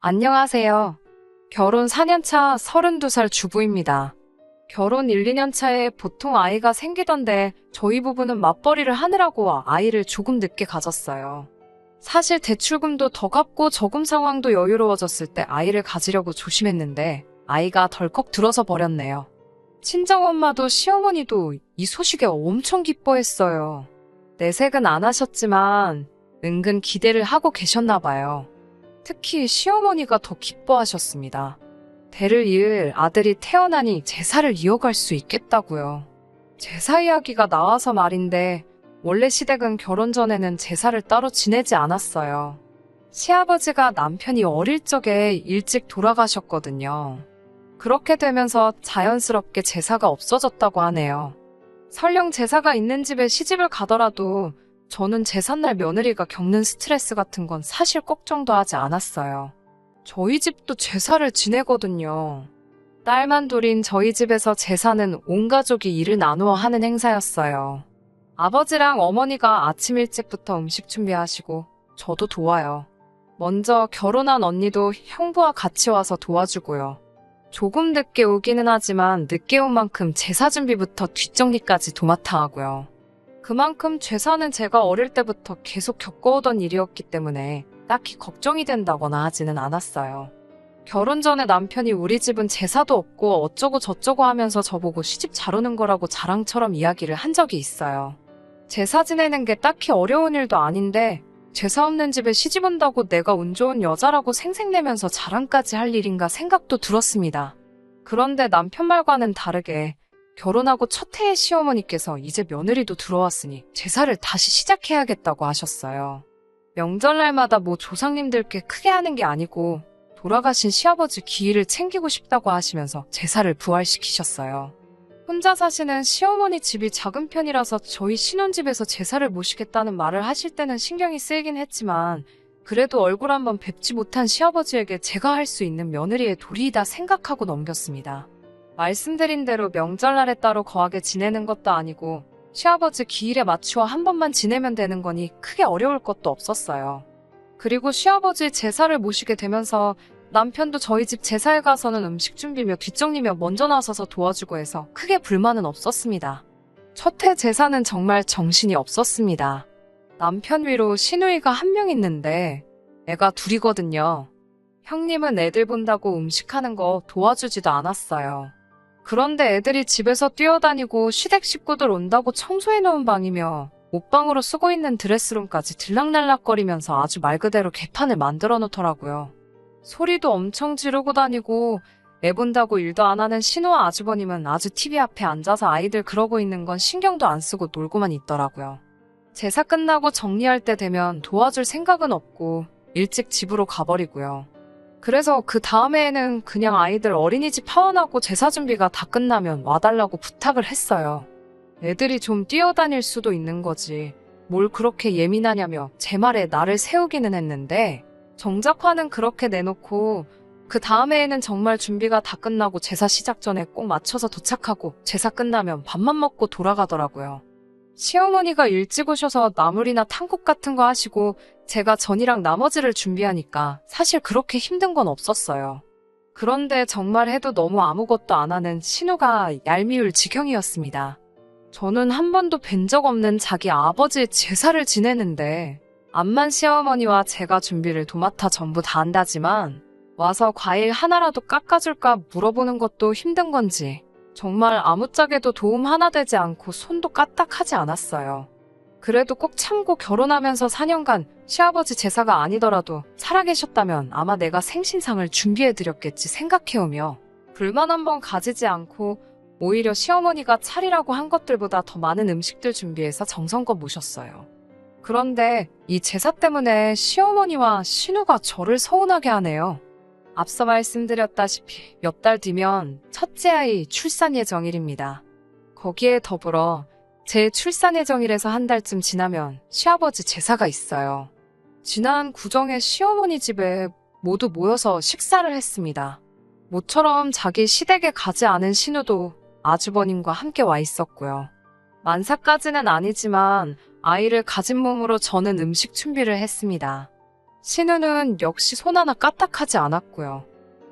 안녕하세요. 결혼 4년차 32살 주부입니다. 결혼 1, 2년 차에 보통 아이가 생기던데 저희 부부는 맞벌이를 하느라고 아이를 조금 늦게 가졌어요. 사실 대출금도 더 갚고 저금 상황도 여유로워졌을 때 아이를 가지려고 조심했는데 아이가 덜컥 들어서 버렸네요. 친정엄마도 시어머니도 이 소식에 엄청 기뻐했어요. 내색은 안 하셨지만 은근 기대를 하고 계셨나 봐요. 특히 시어머니가 더 기뻐하셨습니다. 대를 이을 아들이 태어나니 제사를 이어갈 수 있겠다고요. 제사 이야기가 나와서 말인데 원래 시댁은 결혼 전에는 제사를 따로 지내지 않았어요. 시아버지가 남편이 어릴 적에 일찍 돌아가셨거든요. 그렇게 되면서 자연스럽게 제사가 없어졌다고 하네요. 설령 제사가 있는 집에 시집을 가더라도 저는 제삿날 며느리가 겪는 스트레스 같은 건 사실 걱정도 하지 않았어요. 저희 집도 제사를 지내거든요. 딸만 둘인 저희 집에서 제사는 온 가족이 일을 나누어 하는 행사였어요. 아버지랑 어머니가 아침 일찍부터 음식 준비하시고 저도 도와요. 먼저 결혼한 언니도 형부와 같이 와서 도와주고요. 조금 늦게 오기는 하지만 늦게 온 만큼 제사 준비부터 뒷정리까지 도맡아 하고요. 그만큼 제사는 제가 어릴 때부터 계속 겪어오던 일이었기 때문에 딱히 걱정이 된다거나 하지는 않았어요. 결혼 전에 남편이 우리 집은 제사도 없고 어쩌고 저쩌고 하면서 저보고 시집 잘 오는 거라고 자랑처럼 이야기를 한 적이 있어요. 제사 지내는 게 딱히 어려운 일도 아닌데 제사 없는 집에 시집 온다고 내가 운 좋은 여자라고 생색내면서 자랑까지 할 일인가 생각도 들었습니다. 그런데 남편 말과는 다르게 결혼하고 첫 해에 시어머니께서 이제 며느리도 들어왔으니 제사를 다시 시작해야겠다고 하셨어요. 명절날마다 뭐 조상님들께 크게 하는 게 아니고 돌아가신 시아버지 기일을 챙기고 싶다고 하시면서 제사를 부활시키셨어요. 혼자 사시는 시어머니 집이 작은 편이라서 저희 신혼집에서 제사를 모시겠다는 말을 하실 때는 신경이 쓰이긴 했지만 그래도 얼굴 한번 뵙지 못한 시아버지에게 제가 할 수 있는 며느리의 도리이다 생각하고 넘겼습니다. 말씀드린 대로 명절날에 따로 거하게 지내는 것도 아니고 시아버지 기일에 맞추어 한 번만 지내면 되는 거니 크게 어려울 것도 없었어요. 그리고 시아버지 제사를 모시게 되면서 남편도 저희 집 제사에 가서는 음식 준비며 뒷정리며 먼저 나서서 도와주고 해서 크게 불만은 없었습니다. 첫 해 제사는 정말 정신이 없었습니다. 남편 위로 시누이가 한 명 있는데 애가 둘이거든요. 형님은 애들 본다고 음식하는 거 도와주지도 않았어요. 그런데 애들이 집에서 뛰어다니고 시댁 식구들 온다고 청소해놓은 방이며 옷방으로 쓰고 있는 드레스룸까지 들락날락거리면서 아주 말 그대로 개판을 만들어 놓더라고요. 소리도 엄청 지르고 다니고 애 본다고 일도 안 하는 신우와 아주버님은 아주 TV 앞에 앉아서 아이들 그러고 있는 건 신경도 안 쓰고 놀고만 있더라고요. 제사 끝나고 정리할 때 되면 도와줄 생각은 없고 일찍 집으로 가버리고요. 그래서 그 다음에는 그냥 아이들 어린이집 하원하고 제사 준비가 다 끝나면 와달라고 부탁을 했어요. 애들이 좀 뛰어다닐 수도 있는 거지. 뭘 그렇게 예민하냐며 제 말에 나를 세우기는 했는데 정작 화는 그렇게 내놓고 그 다음에는 정말 준비가 다 끝나고 제사 시작 전에 꼭 맞춰서 도착하고 제사 끝나면 밥만 먹고 돌아가더라고요. 시어머니가 일찍 오셔서 나물이나 탕국 같은 거 하시고 제가 전이랑 나머지를 준비하니까 사실 그렇게 힘든 건 없었어요. 그런데 정말 해도 너무 아무것도 안 하는 신우가 얄미울 지경이었습니다. 저는 한 번도 뵌 적 없는 자기 아버지 제사를 지내는데 암만 시어머니와 제가 준비를 도맡아 전부 다 한다지만 와서 과일 하나라도 깎아줄까 물어보는 것도 힘든 건지 정말 아무짝에도 도움 하나 되지 않고 손도 까딱하지 않았어요. 그래도 꼭 참고 결혼하면서 4년간 시아버지 제사가 아니더라도 살아계셨다면 아마 내가 생신상을 준비해드렸겠지 생각해오며 불만 한번 가지지 않고 오히려 시어머니가 차리라고 한 것들보다 더 많은 음식들 준비해서 정성껏 모셨어요. 그런데 이 제사 때문에 시어머니와 신우가 저를 서운하게 하네요. 앞서 말씀드렸다시피 몇 달 뒤면 첫째 아이 출산 예정일입니다. 거기에 더불어 제 출산 예정일에서 한 달쯤 지나면 시아버지 제사가 있어요. 지난 구정에 시어머니 집에 모두 모여서 식사를 했습니다. 모처럼 자기 시댁에 가지 않은 신우도 아주버님과 함께 와 있었고요. 만사까지는 아니지만 아이를 가진 몸으로 저는 음식 준비를 했습니다. 신우는 역시 손 하나 까딱하지 않았고요.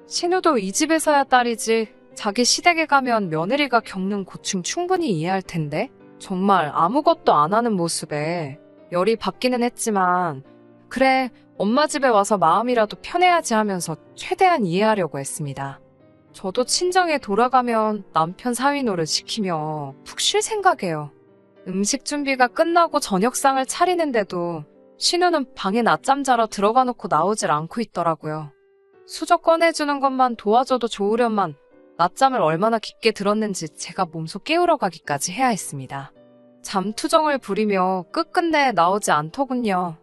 신우도 이 집에서야 딸이지 자기 시댁에 가면 며느리가 겪는 고충 충분히 이해할 텐데 정말 아무것도 안 하는 모습에 열이 받기는 했지만 그래 엄마 집에 와서 마음이라도 편해야지 하면서 최대한 이해하려고 했습니다. 저도 친정에 돌아가면 남편 사위 노릇 시키며 푹 쉴 생각이에요. 음식 준비가 끝나고 저녁상을 차리는데도 신우는 방에 낮잠 자러 들어가 놓고 나오질 않고 있더라고요. 수저 꺼내주는 것만 도와줘도 좋으련만 낮잠을 얼마나 깊게 들었는지 제가 몸소 깨우러 가기까지 해야 했습니다. 잠투정을 부리며 끝끝내 나오지 않더군요.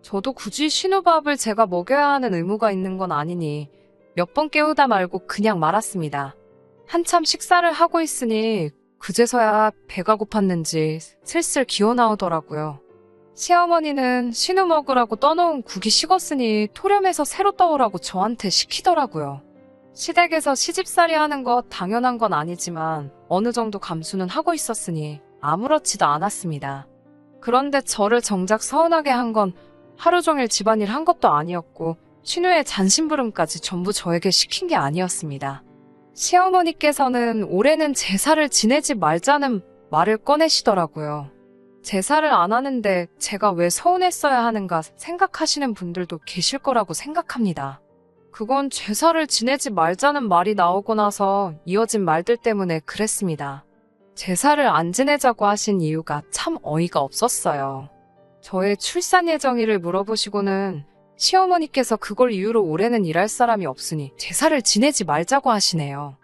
저도 굳이 신우밥을 제가 먹여야 하는 의무가 있는 건 아니니 몇 번 깨우다 말고 그냥 말았습니다. 한참 식사를 하고 있으니 그제서야 배가 고팠는지 슬슬 기어 나오더라고요. 시어머니는 신우 먹으라고 떠놓은 국이 식었으니 토렴해서 새로 떠오라고 저한테 시키더라고요. 시댁에서 시집살이 하는 것 당연한 건 아니지만 어느 정도 감수는 하고 있었으니 아무렇지도 않았습니다. 그런데 저를 정작 서운하게 한 건 하루 종일 집안일 한 것도 아니었고 신우의 잔심부름까지 전부 저에게 시킨 게 아니었습니다. 시어머니께서는 올해는 제사를 지내지 말자는 말을 꺼내시더라고요. 제사를 안 하는데 제가 왜 서운했어야 하는가 생각하시는 분들도 계실 거라고 생각합니다. 그건 제사를 지내지 말자는 말이 나오고 나서 이어진 말들 때문에 그랬습니다. 제사를 안 지내자고 하신 이유가 참 어이가 없었어요. 저의 출산 예정일을 물어보시고는 시어머니께서 그걸 이유로 올해는 일할 사람이 없으니 제사를 지내지 말자고 하시네요.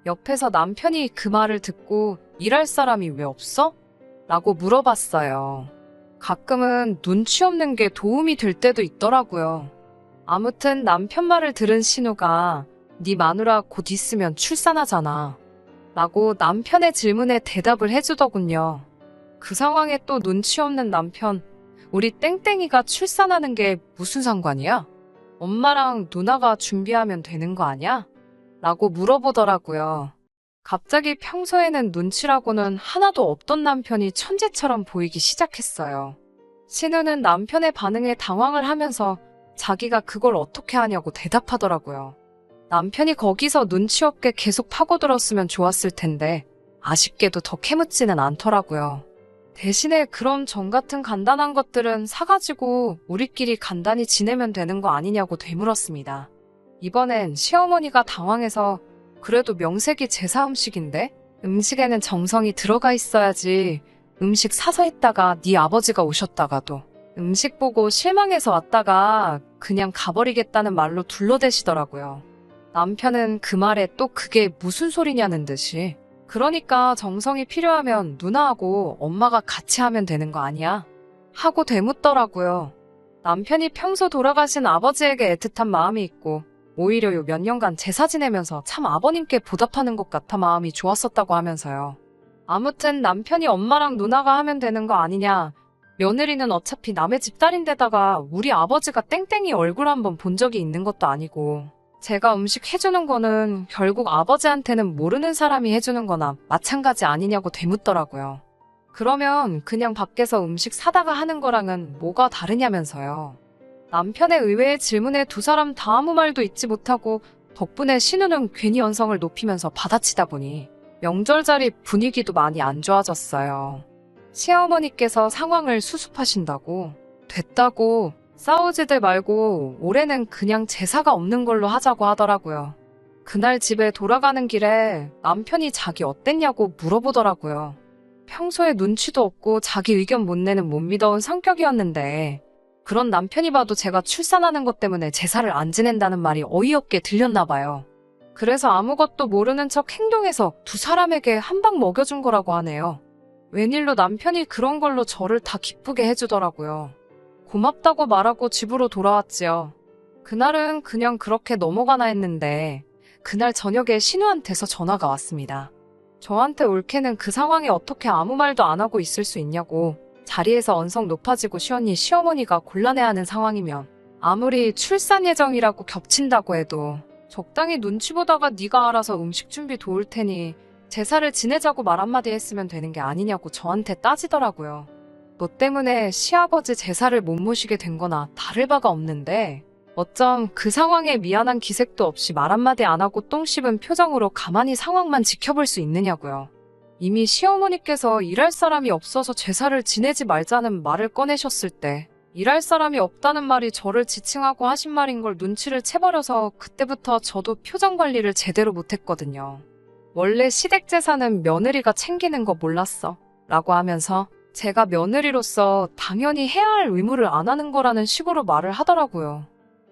옆에서 남편이 그 말을 듣고 일할 사람이 왜 없어? 라고 물어봤어요. 가끔은 눈치 없는 게 도움이 될 때도 있더라고요. 아무튼 남편 말을 들은 신우가 네 마누라 곧 있으면 출산하잖아 라고 남편의 질문에 대답을 해주더군요. 그 상황에 또 눈치 없는 남편, 우리 땡땡이가 출산하는 게 무슨 상관이야? 엄마랑 누나가 준비하면 되는 거 아니야? 라고 물어보더라고요. 갑자기 평소에는 눈치라고는 하나도 없던 남편이 천재처럼 보이기 시작했어요. 신우는 남편의 반응에 당황을 하면서 자기가 그걸 어떻게 하냐고 대답하더라고요. 남편이 거기서 눈치 없게 계속 파고들었으면 좋았을 텐데 아쉽게도 더 캐묻지는 않더라고요. 대신에 그럼 전 같은 간단한 것들은 사가지고 우리끼리 간단히 지내면 되는 거 아니냐고 되물었습니다. 이번엔 시어머니가 당황해서 그래도 명색이 제사 음식인데 음식에는 정성이 들어가 있어야지 음식 사서 했다가 네 아버지가 오셨다가도 음식 보고 실망해서 왔다가 그냥 가버리겠다는 말로 둘러대시더라고요. 남편은 그 말에 또 그게 무슨 소리냐는 듯이 그러니까 정성이 필요하면 누나하고 엄마가 같이 하면 되는 거 아니야? 하고 되묻더라고요. 남편이 평소 돌아가신 아버지에게 애틋한 마음이 있고 오히려 요 몇 년간 제사 지내면서 참 아버님께 보답하는 것 같아 마음이 좋았었다고 하면서요. 아무튼 남편이 엄마랑 누나가 하면 되는 거 아니냐. 며느리는 어차피 남의 집 딸인데다가 우리 아버지가 땡땡이 얼굴 한번 본 적이 있는 것도 아니고 제가 음식 해주는 거는 결국 아버지한테는 모르는 사람이 해주는 거나 마찬가지 아니냐고 되묻더라고요. 그러면 그냥 밖에서 음식 사다가 하는 거랑은 뭐가 다르냐면서요. 남편의 의외의 질문에 두 사람 다 아무 말도 잊지 못하고 덕분에 신우는 괜히 언성을 높이면서 받아치다 보니 명절자리 분위기도 많이 안 좋아졌어요. 시어머니께서 상황을 수습하신다고 됐다고 싸우지들 말고 올해는 그냥 제사가 없는 걸로 하자고 하더라고요. 그날 집에 돌아가는 길에 남편이 자기 어땠냐고 물어보더라고요. 평소에 눈치도 없고 자기 의견 못 내는 못 믿어온 성격이었는데 그런 남편이 봐도 제가 출산하는 것 때문에 제사를 안 지낸다는 말이 어이없게 들렸나 봐요. 그래서 아무것도 모르는 척 행동해서 두 사람에게 한 방 먹여준 거라고 하네요. 웬일로 남편이 그런 걸로 저를 다 기쁘게 해주더라고요. 고맙다고 말하고 집으로 돌아왔지요. 그날은 그냥 그렇게 넘어가나 했는데 그날 저녁에 신우한테서 전화가 왔습니다. 저한테 올케는 그 상황에 어떻게 아무 말도 안 하고 있을 수 있냐고 자리에서 언성 높아지고 시언니 시어머니가 곤란해하는 상황이면 아무리 출산 예정이라고 겹친다고 해도 적당히 눈치 보다가 네가 알아서 음식 준비 도울 테니 제사를 지내자고 말 한마디 했으면 되는 게 아니냐고 저한테 따지더라고요. 너 때문에 시아버지 제사를 못 모시게 된 거나 다를 바가 없는데 어쩜 그 상황에 미안한 기색도 없이 말 한마디 안 하고 똥 씹은 표정으로 가만히 상황만 지켜볼 수 있느냐고요. 이미 시어머니께서 일할 사람이 없어서 제사를 지내지 말자는 말을 꺼내셨을 때 일할 사람이 없다는 말이 저를 지칭하고 하신 말인 걸 눈치를 채버려서 그때부터 저도 표정 관리를 제대로 못했거든요. 원래 시댁 제사는 며느리가 챙기는 거 몰랐어 라고 하면서 제가 며느리로서 당연히 해야 할 의무를 안 하는 거라는 식으로 말을 하더라고요.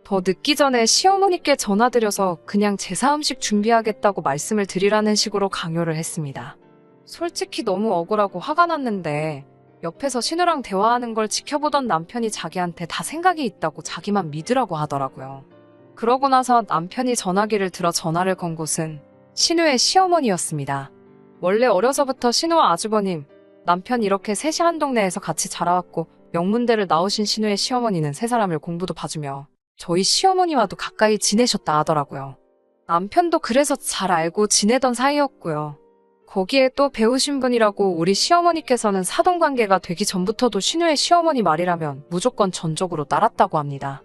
더 늦기 전에 시어머니께 전화드려서 그냥 제사 음식 준비하겠다고 말씀을 드리라는 식으로 강요를 했습니다. 솔직히 너무 억울하고 화가 났는데 옆에서 신우랑 대화하는 걸 지켜보던 남편이 자기한테 다 생각이 있다고 자기만 믿으라고 하더라고요. 그러고 나서 남편이 전화기를 들어 전화를 건 곳은 신우의 시어머니였습니다. 원래 어려서부터 신우 아주버님, 남편 이렇게 셋이 한 동네에서 같이 자라왔고 명문대를 나오신 신우의 시어머니는 세 사람을 공부도 봐주며 저희 시어머니와도 가까이 지내셨다 하더라고요. 남편도 그래서 잘 알고 지내던 사이였고요. 거기에 또 배우신 분이라고 우리 시어머니께서는 사돈관계가 되기 전부터도 신우의 시어머니 말이라면 무조건 전적으로 따랐다고 합니다.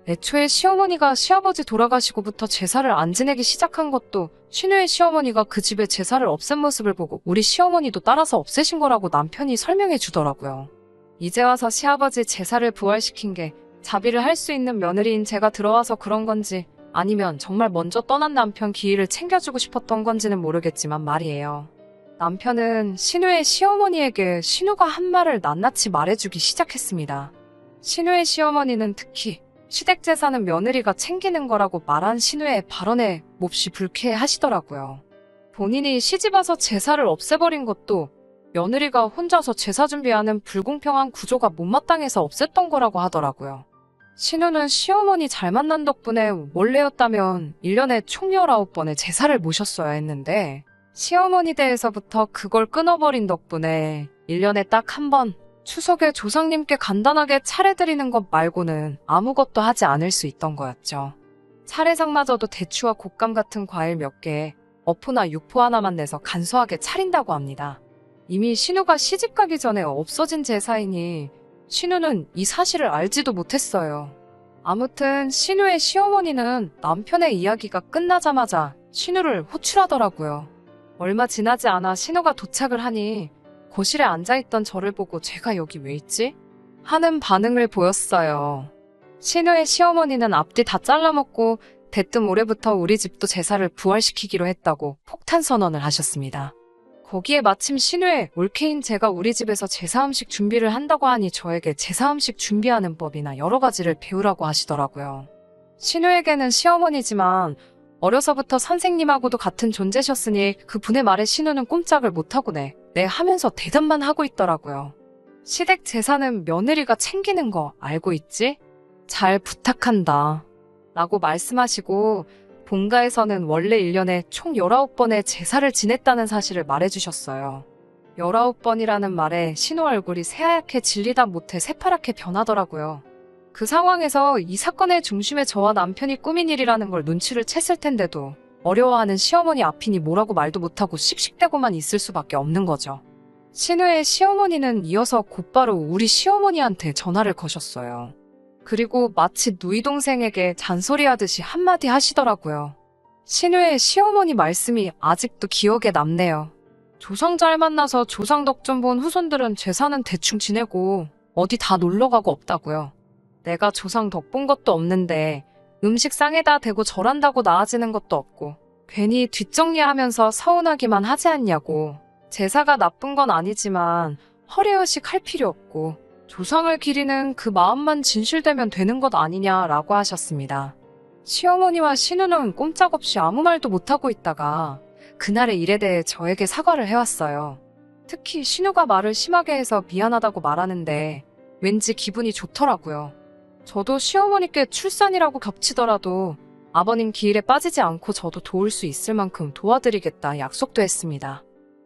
애초에 시어머니가 시아버지 돌아가시고부터 제사를 안 지내기 시작한 것도 신우의 시어머니가 그 집에 제사를 없앤 모습을 보고 우리 시어머니도 따라서 없애신 거라고 남편이 설명해 주더라고요. 이제 와서 시아버지 제사를 부활시킨 게 자비를 할 수 있는 며느리인 제가 들어와서 그런 건지 아니면 정말 먼저 떠난 남편 기일을 챙겨주고 싶었던 건지는 모르겠지만 말이에요. 남편은 신우의 시어머니에게 신우가 한 말을 낱낱이 말해주기 시작했습니다. 신우의 시어머니는 특히 시댁 제사는 며느리가 챙기는 거라고 말한 신우의 발언에 몹시 불쾌해하시더라고요. 본인이 시집와서 제사를 없애버린 것도 며느리가 혼자서 제사 준비하는 불공평한 구조가 못마땅해서 없앴던 거라고 하더라고요. 신우는 시어머니 잘 만난 덕분에 원래였다면 1년에 총 19번의 제사를 모셨어야 했는데 시어머니 댁에서부터 그걸 끊어버린 덕분에 1년에 딱 한 번 추석에 조상님께 간단하게 차례드리는 것 말고는 아무것도 하지 않을 수 있던 거였죠. 차례상마저도 대추와 곶감 같은 과일 몇 개, 어포나 육포 하나만 내서 간소하게 차린다고 합니다. 이미 신우가 시집가기 전에 없어진 제사이니 신우는 이 사실을 알지도 못했어요. 아무튼 신우의 시어머니는 남편의 이야기가 끝나자마자 신우를 호출하더라고요. 얼마 지나지 않아 신우가 도착을 하니 거실에 앉아있던 저를 보고 제가 여기 왜 있지? 하는 반응을 보였어요. 신우의 시어머니는 앞뒤 다 잘라먹고 대뜸 올해부터 우리 집도 제사를 부활시키기로 했다고 폭탄 선언을 하셨습니다. 거기에 마침 신우의 올케인 제가 우리 집에서 제사 음식 준비를 한다고 하니 저에게 제사 음식 준비하는 법이나 여러 가지를 배우라고 하시더라고요. 신우에게는 시어머니지만 어려서부터 선생님하고도 같은 존재셨으니 그분의 말에 신우는 꼼짝을 못하고 네 하면서 대답만 하고 있더라고요. 시댁 제사는 며느리가 챙기는 거 알고 있지? 잘 부탁한다. 라고 말씀하시고 본가에서는 원래 1년에 총 19번의 제사를 지냈다는 사실을 말해주셨어요. 19번이라는 말에 신우 얼굴이 새하얗게 질리다 못해 새파랗게 변하더라고요. 그 상황에서 이 사건의 중심에 저와 남편이 꾸민 일이라는 걸 눈치를 챘을 텐데도 어려워하는 시어머니 앞이니 뭐라고 말도 못하고 씩씩대고만 있을 수밖에 없는 거죠. 신우의 시어머니는 이어서 곧바로 우리 시어머니한테 전화를 거셨어요. 그리고 마치 누이 동생에게 잔소리하듯이 한마디 하시더라고요. 신우의 시어머니 말씀이 아직도 기억에 남네요. 조상 잘 만나서 조상 덕 좀 본 후손들은 제사는 대충 지내고 어디 다 놀러가고 없다고요. 내가 조상 덕 본 것도 없는데 음식 상에다 대고 절한다고 나아지는 것도 없고 괜히 뒷정리하면서 서운하기만 하지 않냐고. 제사가 나쁜 건 아니지만 허례허식 할 필요 없고 조상을 기리는 그 마음만 진실되면 되는 것 아니냐라고 하셨습니다. 시어머니와 신우는 꼼짝없이 아무 말도 못하고 있다가 그날의 일에 대해 저에게 사과를 해왔어요. 특히 신우가 말을 심하게 해서 미안하다고 말하는데 왠지 기분이 좋더라고요. 저도 시어머니께 출산이라고 겹치더라도 아버님 기일에 빠지지 않고 저도 도울 수 있을 만큼 도와드리겠다 약속도 했습니다.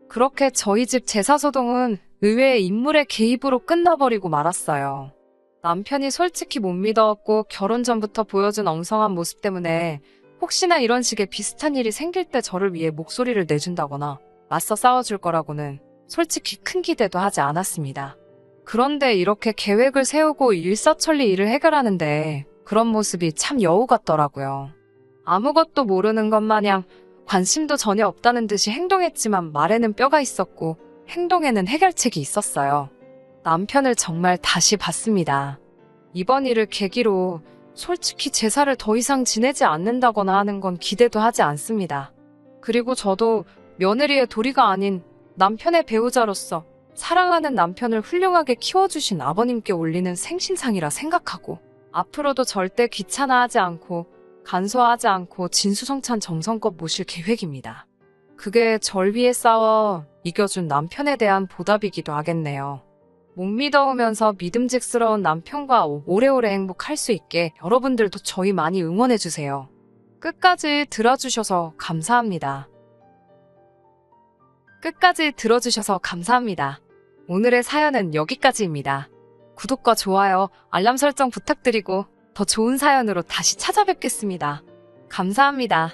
그렇게 저희 집 제사소동은 의외의 인물의 개입으로 끝나버리고 말았어요. 남편이 솔직히 못 믿어왔고 결혼 전부터 보여준 엉성한 모습 때문에 혹시나 이런 식의 비슷한 일이 생길 때 저를 위해 목소리를 내준다거나 맞서 싸워줄 거라고는 솔직히 큰 기대도 하지 않았습니다. 그런데 이렇게 계획을 세우고 일사천리 일을 해결하는데 그런 모습이 참 여우 같더라고요. 아무것도 모르는 것 마냥 관심도 전혀 없다는 듯이 행동했지만 말에는 뼈가 있었고 행동에는 해결책이 있었어요. 남편을 정말 다시 봤습니다. 이번 일을 계기로 솔직히 제사를 더 이상 지내지 않는다거나 하는 건 기대도 하지 않습니다. 그리고 저도 며느리의 도리가 아닌 남편의 배우자로서 사랑하는 남편을 훌륭하게 키워주신 아버님께 올리는 생신상이라 생각하고 앞으로도 절대 귀찮아하지 않고 간소화하지 않고 진수성찬 정성껏 모실 계획입니다. 그게 절 위해 싸워 이겨준 남편에 대한 보답이기도 하겠네요. 못 믿어오면서 믿음직스러운 남편과 오래오래 행복할 수 있게 여러분들도 저희 많이 응원해주세요. 끝까지 들어주셔서 감사합니다. 끝까지 들어주셔서 감사합니다. 오늘의 사연은 여기까지입니다. 구독과 좋아요, 알람 설정 부탁드리고 더 좋은 사연으로 다시 찾아뵙겠습니다. 감사합니다.